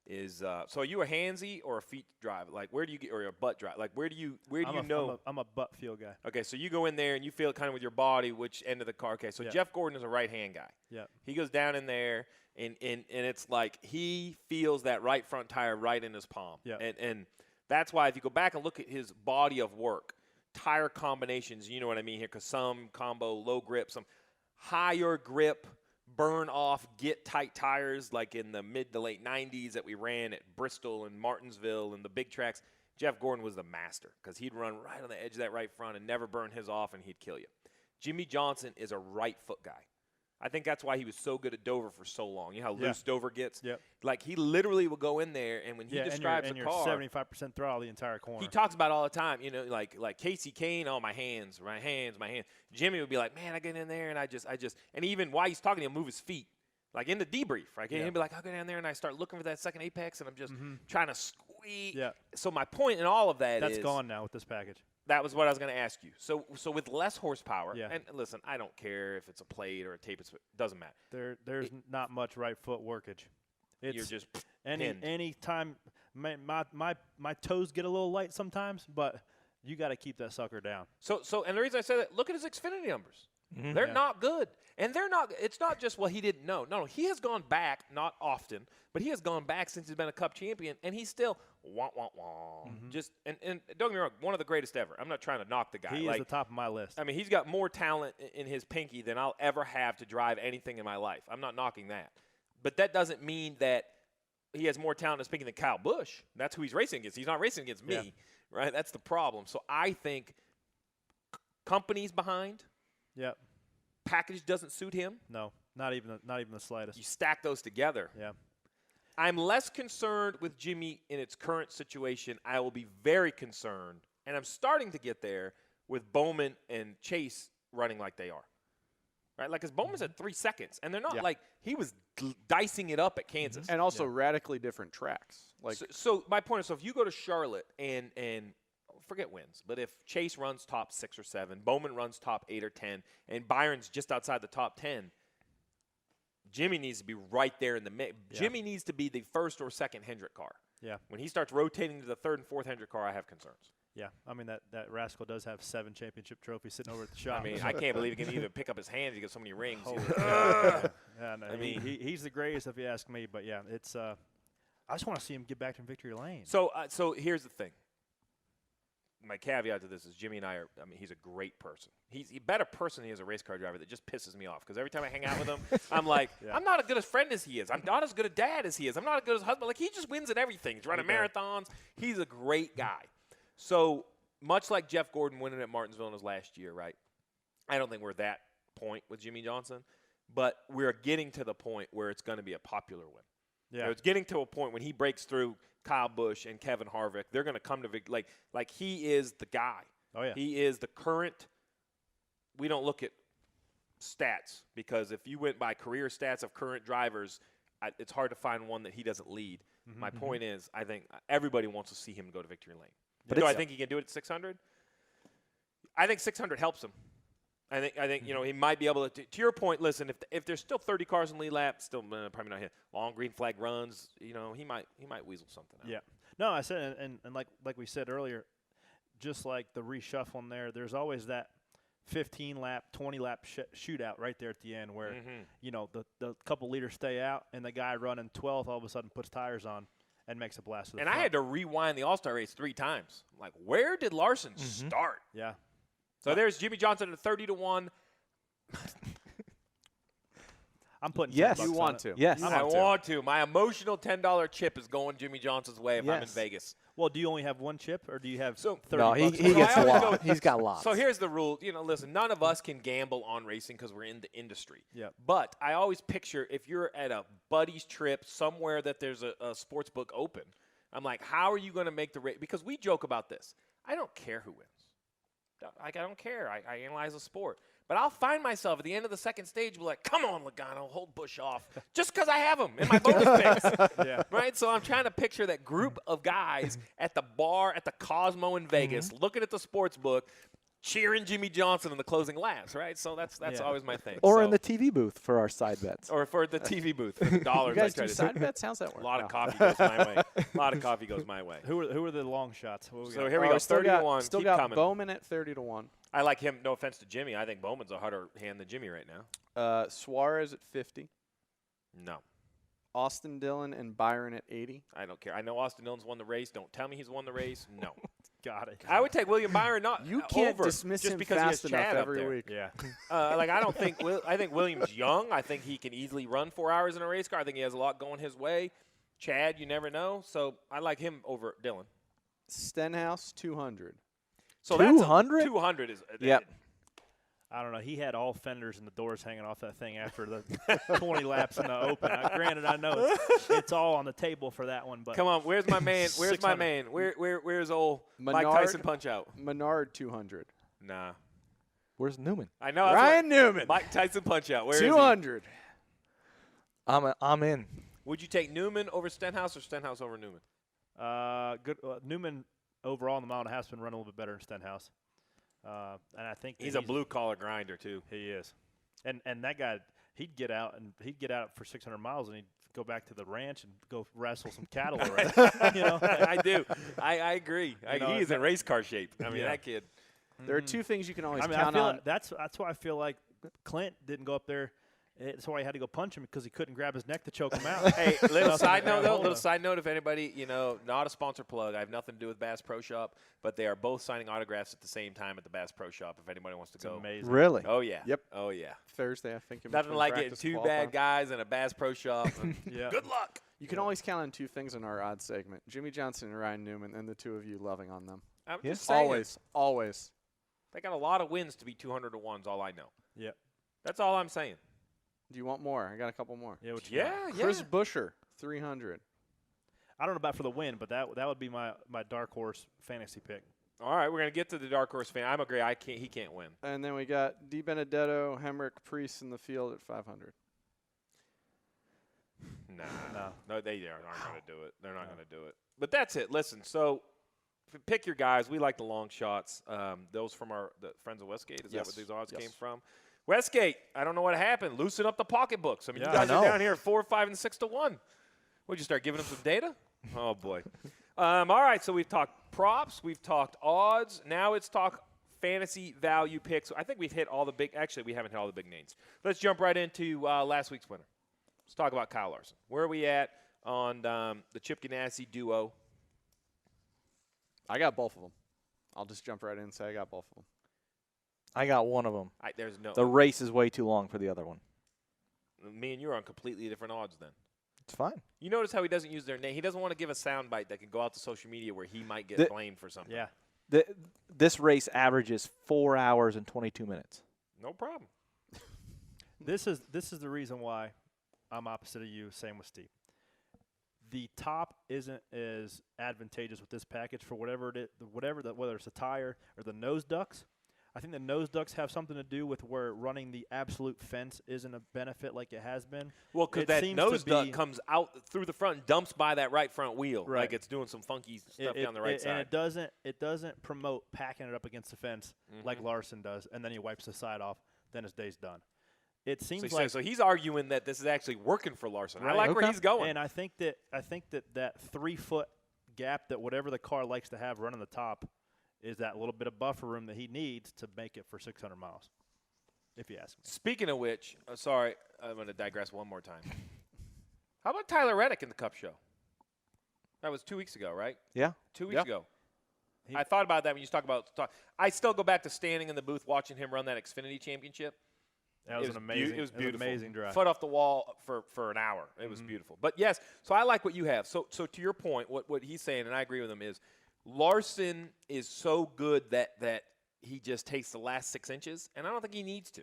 is so are you a handsy or a feet drive? Like, where do you get, or a butt drive? Like, where do you know? I'm a butt feel guy. Okay, so you go in there and you feel it kind of with your body, which end of the car. Okay, so Yeah. Jeff Gordon is a right-hand guy. Yeah. He goes down in there, and it's like he feels that right front tire right in his palm. Yeah. And that's why if you go back and look at his body of work, tire combinations, you know what I mean here, because some combo low grip, some higher grip, burn off, get tight tires like in the mid to late 90s that we ran at Bristol and Martinsville and the big tracks. Jeff Gordon was the master because he'd run right on the edge of that right front and never burn his off, and he'd kill you. Jimmie Johnson is a right foot guy. I think that's why he was so good at Dover for so long. You know how loose Dover gets? Yep. Like, he literally will go in there, and when he describes and a you're car, 75% throttle the entire corner. he talks about it all the time. You know, like Casey Kane, oh, my hands. Jimmie would be like, man, I get in there, and I just, and even while he's talking, he'll move his feet. Like in the debrief, right? Yeah. He'll be like, I'll go down there, and I start looking for that second apex, and I'm just trying to squeeze. Yeah. So my point in all of that That's is gone now with this package. that was what I was going to ask you. So with less horsepower, Yeah. and listen, I don't care if it's a plate or a tape. It doesn't matter. There's not much right foot workage. It's You're just any pinned. time my toes get a little light sometimes, but you got to keep that sucker down. So and the reason I say that, look at his Xfinity numbers. They're Yeah. not good. And they're not – it's not just, well, he didn't know. No, he has gone back, not often, but he has gone back since he's been a Cup champion, and he's still wah. Just and don't get me wrong, one of the greatest ever. I'm not trying to knock the guy. He is the top of my list. I mean, he's got more talent in his pinky than I'll ever have to drive anything in my life. I'm not knocking that. But that doesn't mean that he has more talent in his pinky than Kyle Busch. That's who he's racing against. He's not racing against me, right? That's the problem. So I think company's behind. Yep. Package doesn't suit him. No, not even the slightest. You stack those together. Yeah. I'm less concerned with Jimmie in its current situation. I will be very concerned, and I'm starting to get there with Bowman and Chase running like they are. Right? Like, because Bowman's at 3 seconds, and they're not like he was dicing it up at Kansas. And also radically different tracks. Like So my point is, so if you go to Charlotte and forget wins, but if Chase runs top 6 or 7, Bowman runs top 8 or 10, and Byron's just outside the top 10, Jimmie needs to be right there in the mix. Yeah. Jimmie needs to be the first or second Hendrick car. Yeah. When he starts rotating to the third and fourth Hendrick car, I have concerns. Yeah. I mean, that rascal does have 7 championship trophies sitting over at the shop. I mean, I can't believe he can even pick up his hands. He got so many rings. Yeah, no, I mean, he's the greatest if you ask me. But yeah, it's. I just want to see him get back to victory lane. So here's the thing. My caveat to this is Jimmie and I are, I mean, he's a great person. He's a better person than he is a race car driver. That just pisses me off because every time I hang out with him, I'm like, I'm not as good a friend as he is. I'm not as good a dad as he is. I'm not as good as a husband. Like, he just wins at everything. He's running marathons. He's a great guy. So much like Jeff Gordon winning at Martinsville in his last year, right? I don't think we're at that point with Jimmie Johnson, but we're getting to the point where it's going to be a popular win. Yeah. You know, it's getting to a point when he breaks through Kyle Busch and Kevin Harvick. They're going to come to like he is the guy. Oh yeah. He is the current. We don't look at stats because if you went by career stats of current drivers, it's hard to find one that he doesn't lead. My point is, I think everybody wants to see him go to victory lane. But do I think he can do it at 600? I think 600 helps him. I think he might be able to your point, listen, if there's still 30 cars in lead lap, still probably not hit. Long green flag runs, he might weasel something out. Yeah. No, I said and like we said earlier, just like the reshuffling there's always that 15 lap, 20 lap shootout right there at the end where the couple leaders stay out and the guy running 12th all of a sudden puts tires on and makes a blast to the front. I had to rewind the All-Star race 3 times. I'm like, where did Larson start? Yeah. So there's Jimmie Johnson at 30-1. I'm putting Yes. $10 You on want it. to. Yes. I want to. My emotional $10 chip is going Jimmie Johnson's way if I'm in Yes. Vegas. Well, do you only have one chip or do you have 30 No, he bucks? gets I a always lot. He's got lots. So here's the rule. Listen, none of us can gamble on racing because we're in the industry. Yep. But I always picture if you're at a buddy's trip somewhere that there's a sports book open, I'm like, how are you going to make the race? Because we joke about this. I don't care who wins. I don't care. I analyze the sport. But I'll find myself at the end of the second stage, be like, come on, Logano, hold Busch off. Just because I have him in my bonus picks. Yeah. Right? So I'm trying to picture that group of guys at the bar at the Cosmo in Vegas, looking at the sports book, cheering Jimmie Johnson in the closing laps, right? So that's always my thing. Or So- in the TV booth for our side bets. or for the TV booth for the dollars. You guys I try do to side bets? How's that work? A lot No. of coffee goes my way. A lot of coffee goes my way. Who are the long shots? What we So got? here we go. Still 30-1. Still Keep got coming. Bowman at 30-1. I like him. No offense to Jimmie. I think Bowman's a harder hand than Jimmie right now. Suarez at 50. No, Austin Dillon and Byron at 80. I don't care. I know Austin Dillon's won the race. Don't tell me he's won the race. No. Got it. I would take William Byron not You can't over dismiss just him because fast he has enough Chad up every there. week. Yeah. I don't think I think William's young. I think he can easily run 4 hours in a race car. I think he has a lot going his way. Chad, you never know. So I like him over Dillon. Stenhouse 200. So 200? 200 is Yep. I don't know. He had all fenders and the doors hanging off that thing after the 20 laps in the open. Granted, I know it's all on the table for that one, but Come on, where's my man? Where's my 600. man? Where's old Mike Menard? Tyson punch out? Menard 200. Nah, Where's Newman? I know. that's Ryan Newman. what- Mike Tyson punch out. Where is he? 200. I'm in. Would you take Newman over Stenhouse or Stenhouse over Newman? good. Newman overall in the mile and a half has been running a little bit better than Stenhouse. And I think that He's a blue collar grinder too. He is, and that guy, he'd get out for 600 miles and he'd go back to the ranch and go wrestle some cattle. Right? I do. I agree. He is in race car shape. I mean, Yeah. that kid. There are two things you can always I mean, count I feel on. that's why I feel like Clint didn't go up there. That's why he had to go punch him because he couldn't grab his neck to choke him out. Hey, little Nothing side to note grab though. hold Little of. side note. If anybody, not a sponsor plug. I have nothing to do with Bass Pro Shop, but they are both signing autographs at the same time at the Bass Pro Shop. If anybody wants to It's go. amazing. Really? Oh yeah. Yep. Oh yeah. Thursday, I think. in Nothing between like getting practice two and bad qualifying. guys in a Bass Pro Shop. Yeah. Good luck. You can always count on two things in our odds segment: Jimmie Johnson and Ryan Newman, and the two of you loving on them. I'm Yeah. just saying. Always. They got a lot of wins to be 200 to 1's all I know. Yeah. That's all I'm saying. Do you want more? I got a couple more. Yeah. What you got? Yeah. Chris Buescher, 300. I don't know about for the win, but that would be my dark horse fantasy pick. All right, we're gonna get to the dark horse fan. I'm agree. He can't win. And then we got Di Benedetto, Hendrick, Priest in the field at 500. No, they aren't going to do it. They're not going to do it. But that's it. Listen, so pick your guys. We like the long shots. Those from the friends of Westgate. Is that Yes. what these odds Yes. came from? Westgate. I don't know what happened. Loosen up the pocketbooks. I mean, Yeah, you guys I are know. down here at 4, 5, and 6 to 1. Would you start giving them some data? Oh boy. All right. So we've talked props. We've talked odds. Now it's talk fantasy value picks. I think we've hit all the big. Actually, we haven't hit all the big names. Let's jump right into last week's winner. Let's talk about Kyle Larson. Where are we at on the Chip Ganassi duo? I got both of them. I'll just jump right in and say I got both of them. I got one of them. There's no. The race is way too long for the other one. Me and you are on completely different odds then. It's fine. You notice how he doesn't use their name. He doesn't want to give a soundbite that can go out to social media where he might get blamed for something. Yeah. This race averages 4 hours and 22 minutes. No problem. This is the reason why I'm opposite of you. Same with Steve. The top isn't as advantageous with this package for whatever it is, whether it's a tire or the nose ducts. I think the nose ducts have something to do with where running the absolute fence isn't a benefit like it has been. Well, because that nose duct comes out through the front and dumps by that right front wheel. Right. Like it's doing some funky stuff down the right side. And it doesn't promote packing it up against the fence like Larson does, and then he wipes the side off, then his day's done. It seems so he's arguing that this is actually working for Larson. Right. I like where he's going. And I think that 3-foot gap that whatever the car likes to have running the top is that little bit of buffer room that he needs to make it for 600 miles, if you ask me. Speaking of which, sorry, I'm going to digress one more time. How about Tyler Reddick in the Cup show? That was 2 weeks ago, right? Yeah. 2 weeks ago. I thought about that when you talk about – I still go back to standing in the booth watching him run that Xfinity Championship. That was amazing. It was beautiful. An amazing drive. Foot off the wall for an hour. It was beautiful. But, yes, so I like what you have. So to your point, what he's saying, and I agree with him, is Larson is so good that he just takes the last 6 inches, and I don't think he needs to.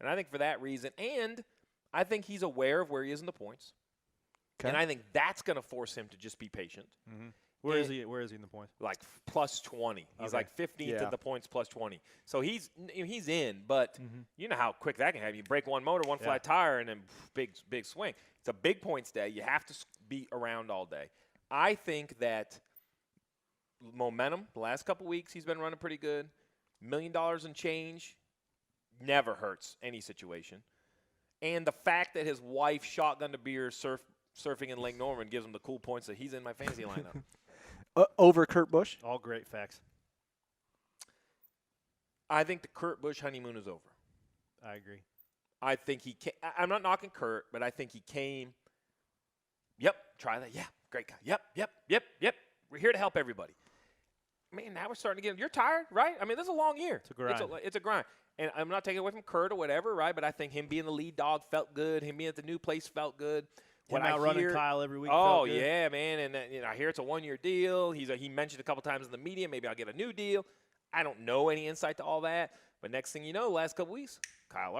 And I think for that reason, and I think he's aware of where he is in the points. Okay. And I think that's going to force him to just be patient. Mm-hmm. Where is he in the points? Like plus 20. He's like 15th at the points plus 20. So he's in, but you know how quick that can happen. You break one motor, one flat tire, and then big swing. It's a big points day. You have to be around all day. I think that momentum, the last couple weeks, he's been running pretty good. $1 million in change never hurts any situation. And the fact that his wife shotgunned a beer surfing in Lake Norman gives him the cool points that he's in my fantasy lineup. Over Kurt Busch? All great facts. I think the Kurt Busch honeymoon is over. I agree. I think he came. I'm not knocking Kurt, but I think he came. Yep, try that. Yeah, great guy. Yep. We're here to help everybody. Man, now we're starting to get – you're tired, right? I mean, this is a long year. It's a grind. It's a grind. And I'm not taking away from Kurt or whatever, right? But I think him being the lead dog felt good. Him being at the new place felt good. When I running Kyle every week. Oh, yeah, man. And I hear it's a one-year deal. He mentioned a couple times in the media, maybe I'll get a new deal. I don't know any insight to all that. But next thing you know, the last couple weeks, Kyle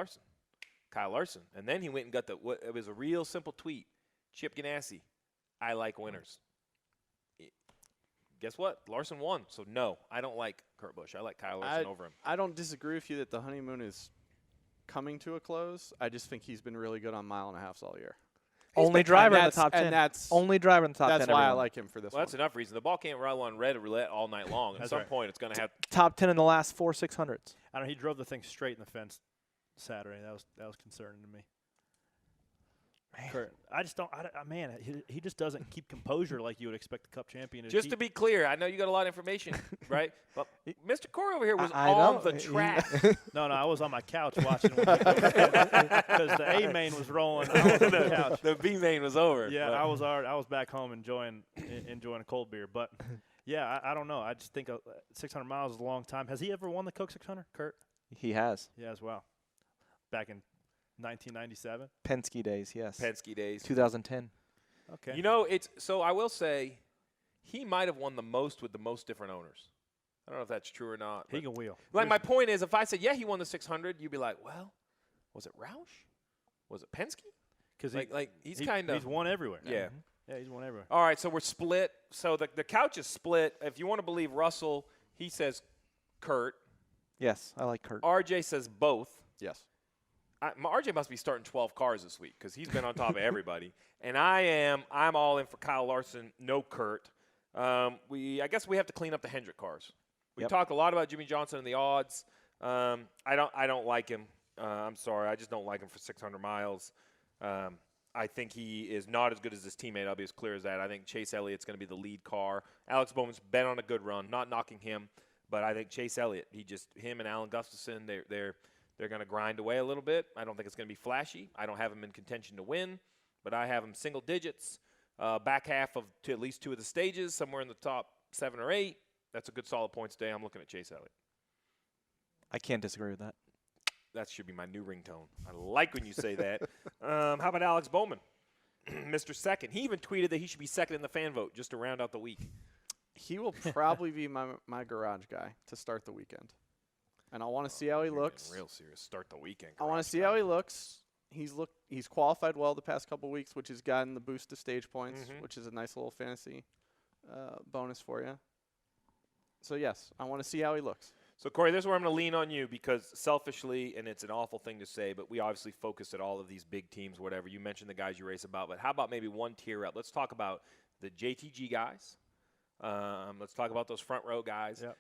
Larson. And then he went and got it was a real simple tweet. Chip Ganassi, I like winners. Guess what? Larson won. So, no, I don't like Kurt Busch. I like Kyle Larson over him. I don't disagree with you that the honeymoon is coming to a close. I just think he's been really good on mile and a half all year. Only driver in the top 10. Only driver in the top 10. That's why I like him for this one. That's enough reason. The ball can't roll on red roulette all night long. At some point, it's going to have top 10 in the last 4 600s. I don't know. He drove the thing straight in the fence Saturday. That was concerning to me. Kurt, I just don't. Man, he just doesn't keep composure like you would expect the Cup champion to. Just to be clear, I know you got a lot of information, right? But Mr. Corey over here was on the track. No, I was on my couch watching because the A main was rolling. I was on the couch. The B main was over. Yeah, I was back home enjoying a cold beer. But yeah, I don't know. I just think 600 miles is a long time. Has he ever won the Coke 600, Kurt? He has. Yeah, as well. Back in 1997? Penske days, yes. Penske days. 2010. Okay. You know, so I will say he might have won the most with the most different owners. I don't know if that's true or not. He can wheel. Like, my point is, if I said, yeah, he won the 600, you'd be like, well, was it Roush? Was it Penske? Because he's kind of. He's won everywhere. Yeah. Yeah, he's won everywhere. All right, so we're split. So the couch is split. If you want to believe Russell, he says Kurt. Yes, I like Kurt. RJ says both. Yes. RJ must be starting 12 cars this week because he's been on top of everybody. And I'm all in for Kyle Larson, no Kurt. I guess we have to clean up the Hendrick cars. We talked a lot about Jimmie Johnson and the odds. I don't like him. I'm sorry. I just don't like him for 600 miles. I think he is not as good as his teammate. I'll be as clear as that. I think Chase Elliott's going to be the lead car. Alex Bowman's been on a good run. Not knocking him, but I think Chase Elliott, him and Alan Gustafson, they're going to grind away a little bit. I don't think it's going to be flashy. I don't have him in contention to win, but I have him single digits, back half to at least 2 of the stages, somewhere in the top 7 or 8. That's a good solid points day. I'm looking at Chase Elliott. I can't disagree with that. That should be my new ringtone. I like when you say that. How about Alex Bowman, Mr. Second? He even tweeted that he should be second in the fan vote just to round out the week. He will probably be my garage guy to start the weekend. And I want to see how he looks. Real serious. Start the weekend. I want to see how he looks. He's qualified well the past couple weeks, which has gotten the boost to stage points, which is a nice little fantasy bonus for you. So, yes, I want to see how he looks. So, Corey, this is where I'm going to lean on you because selfishly, and it's an awful thing to say, but we obviously focus at all of these big teams, whatever. You mentioned the guys you race about, but how about maybe one tier up? Let's talk about the JTG guys. Let's talk about those front row guys. Yep.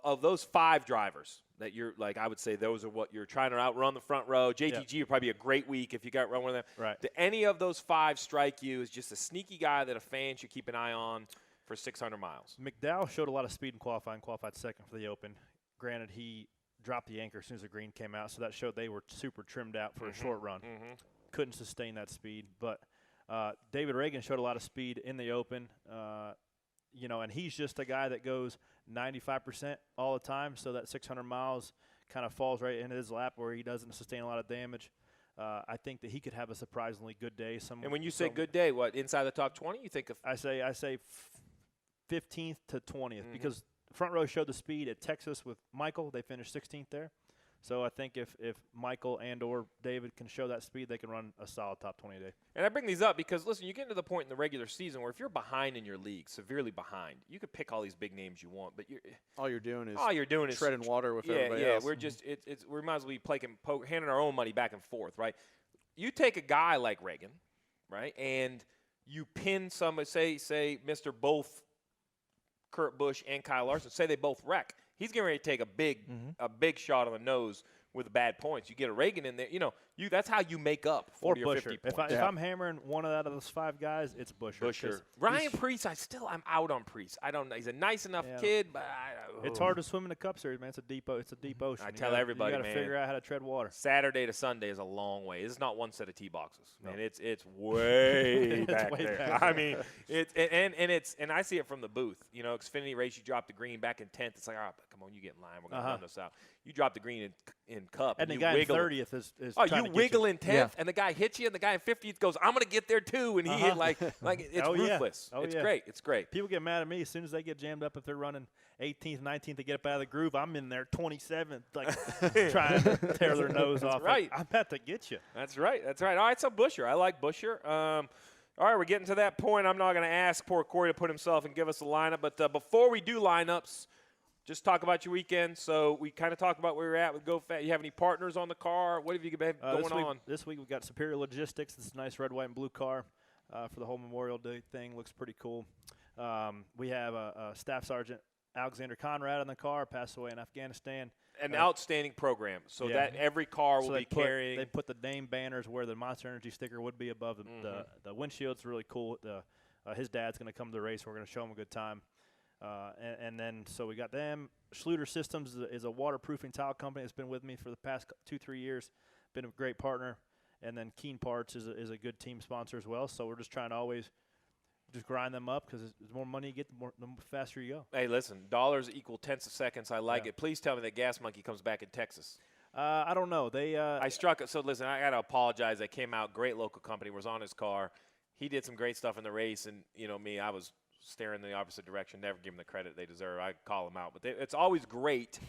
Of those 5 drivers that you're like, I would say those are what you're trying to outrun the front row. JTG would probably be a great week if you got run one of them. Right. Do any of those 5 strike you as just a sneaky guy that a fan should keep an eye on for 600 miles? McDowell showed a lot of speed in qualifying, qualified second for the Open. Granted, he dropped the anchor as soon as the green came out, so that showed they were super trimmed out for a short run. Couldn't sustain that speed. But David Reagan showed a lot of speed in the Open, and he's just a guy that goes 95% all the time, so that 600 miles kind of falls right into his lap where he doesn't sustain a lot of damage. I think that he could have a surprisingly good day. And when you say good day, what, inside the top 20? You think of I say 15th to 20th because front row showed the speed at Texas with Michael. They finished 16th there. So I think if Michael and or David can show that speed, they can run a solid top 20 day. And I bring these up because, listen, you get to the point in the regular season where if you're behind in your league, severely behind, you could pick all these big names you want, but all you're doing is treading water with everybody else. We're just we might as well be handing our own money back and forth, right? You take a guy like Reagan, right, and you pin somebody, say Mr. Both Kurt Busch and Kyle Larson, say they both wreck. He's getting ready to take a big shot on the nose with the bad points. You get a Reagan in there, that's how you make up 40 or 50 points. If I'm hammering one out of those 5 guys, it's Buescher. Ryan Preece, I'm out on Preece. I don't know. He's a nice enough kid, but it's hard to swim in the Cup Series, man. It's a deep ocean. I tell everybody, man. You got to figure out how to tread water. Saturday to Sunday is a long way. It's not one set of tee boxes, man. No. It's way back there. I mean, and I see it from the booth. Xfinity race, you drop the green back in 10th. It's like, all right, come on, you get in line. We're gonna run this out. You drop the green in Cup, and the you guy wiggle. in 30th is you wiggle in 10th, and the guy hits you, and the guy in 50th goes, I'm going to get there too, and he hit like it's ruthless. Yeah. It's great. It's great. People get mad at me as soon as they get jammed up if they're running 18th, 19th to get up out of the groove. I'm in there 27th, trying to tear their nose off. Right. I'm about to get you. That's right. All right, so Buescher. I like Buescher. All right, we're getting to that point. I'm not going to ask poor Corey to put himself and give us a lineup, but before we do lineups, just talk about your weekend. So we kind of talked about where you're at with GoFast. You have any partners on the car? What have you been going on? This week we've got Superior Logistics. This is a nice red, white, and blue car for the whole Memorial Day thing. Looks pretty cool. We have a Staff Sergeant Alexander Conrad on the car, passed away in Afghanistan. An outstanding program. So that every car will be carrying. They put the name banners where the Monster Energy sticker would be above the windshield. It's really cool. His dad's going to come to the race. We're going to show him a good time. And then so we got them. Schluter Systems is a waterproofing tile company that's been with me for the past 2-3 years. Been a great partner. And then Keen Parts is a good team sponsor as well. So we're just trying to always just grind them up because the more money you get, the faster you go. Hey, listen, dollars equal tenths of seconds. I like it. Please tell me that Gas Monkey comes back in Texas. I don't know. I struck it. So listen, I got to apologize. I came out. Great local company was on his car. He did some great stuff in the race, and me, I was staring in the opposite direction, never give them the credit they deserve. I call them out. But it's always great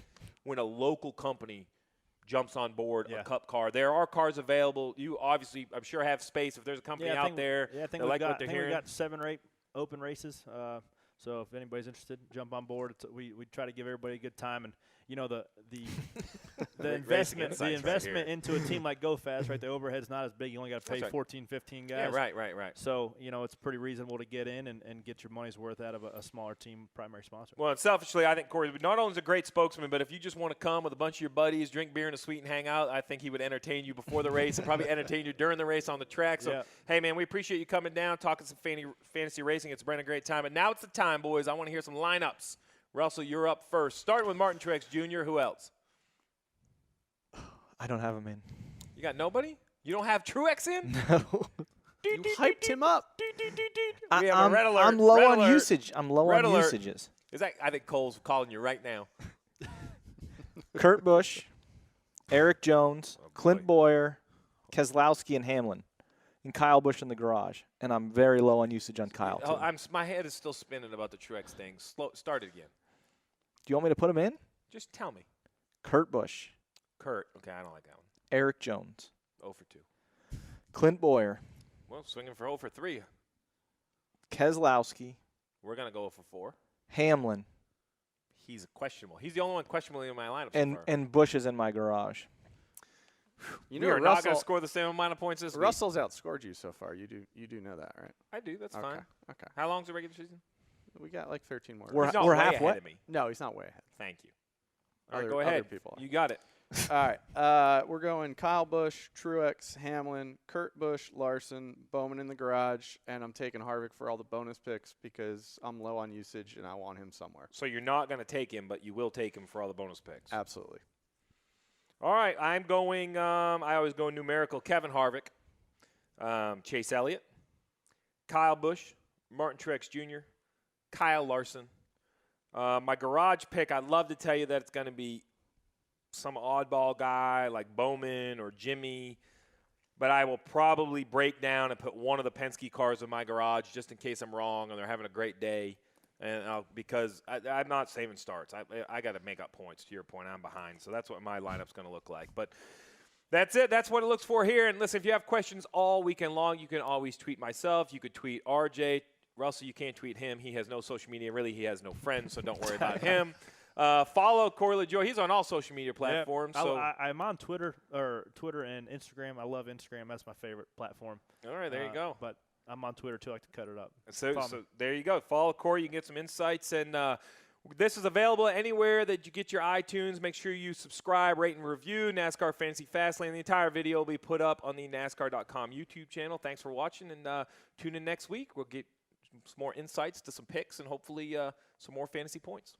when a local company jumps on board a Cup car. There are cars available. You obviously, I'm sure, have space. If there's a company out there I think what they're hearing. We got 7 or 8 open races. So if anybody's interested, jump on board. We try to give everybody a good time. And, the investment into a team like GoFast, right, the overhead's not as big. You only got to pay 14, 15 guys. Yeah, right. So, it's pretty reasonable to get in and get your money's worth out of a smaller team primary sponsor. Well, and selfishly, I think Corey not only is a great spokesman, but if you just want to come with a bunch of your buddies, drink beer in a suite and hang out, I think he would entertain you before the race and probably entertain you during the race on the track. So, hey, man, we appreciate you coming down, talking some fantasy racing. It's been a great time. And now it's the time, boys. I want to hear some lineups. Russell, you're up first. Starting with Martin Truex Jr., who else? I don't have him in. You got nobody? You don't have Truex in? No. You hyped him up. We have a red alert. I'm low red on alert. usage. I'm low Red on alert. usages. I think Cole's calling you right now. Kurt Busch, Eric Jones, Clint Boyer, Keselowski, and Hamlin. And Kyle Busch in the garage. And I'm very low on usage on Kyle, too. My head is still spinning about the Truex thing. Start it again. Do you want me to put him in? Just tell me. Kurt Busch. Kurt. Okay, I don't like that one. Eric Jones. 0 for 2. Clint Boyer. Well, swinging for 0 for 3. Keselowski. We're going to go 0 for 4. Hamlin. He's questionable. He's the only one questionable in my lineup And so far. and Bush is in my garage. You we know, are not going Russell, to score the same amount of points this week. Russell's outscored you so far. You do know that, right? I do. That's Okay. fine. Okay. How long's the regular season? We got like 13 more. We're He's not we're way halfway. ahead of me. No, he's not way ahead. Thank you. All right, Other- go other ahead. people are. You got it. All right. We're going Kyle Busch, Truex, Hamlin, Kurt Busch, Larson, Bowman in the garage, and I'm taking Harvick for all the bonus picks because I'm low on usage and I want him somewhere. So you're not going to take him, but you will take him for all the bonus picks. Absolutely. All right, I'm going. I always go numerical. Kevin Harvick, Chase Elliott, Kyle Busch, Martin Truex Jr., Kyle Larson. My garage pick, I'd love to tell you that it's going to be some oddball guy like Bowman or Jimmie, but I will probably break down and put one of the Penske cars in my garage just in case I'm wrong and they're having a great day. And because I'm not saving starts. I got to make up points. To your point, I'm behind. So that's what my lineup's going to look like. But that's it. That's what it looks for here. And listen, if you have questions all weekend long, you can always tweet myself. You could tweet RJ. Russell, you can't tweet him. He has no social media. Really, he has no friends, so don't worry about him. Follow Corey LaJoie. He's on all social media platforms. Yeah, so I'm on Twitter and Instagram. I love Instagram. That's my favorite platform. all right, there you go. But I'm on Twitter, too. I like to cut it up. So there you go. Follow Corey. You can get some insights. And this is available anywhere that you get your iTunes. Make sure you subscribe, rate, and review NASCAR Fantasy Fastlane. The entire video will be put up on the NASCAR.com YouTube channel. Thanks for watching, and tune in next week. We'll get some more insights to some picks and hopefully some more fantasy points.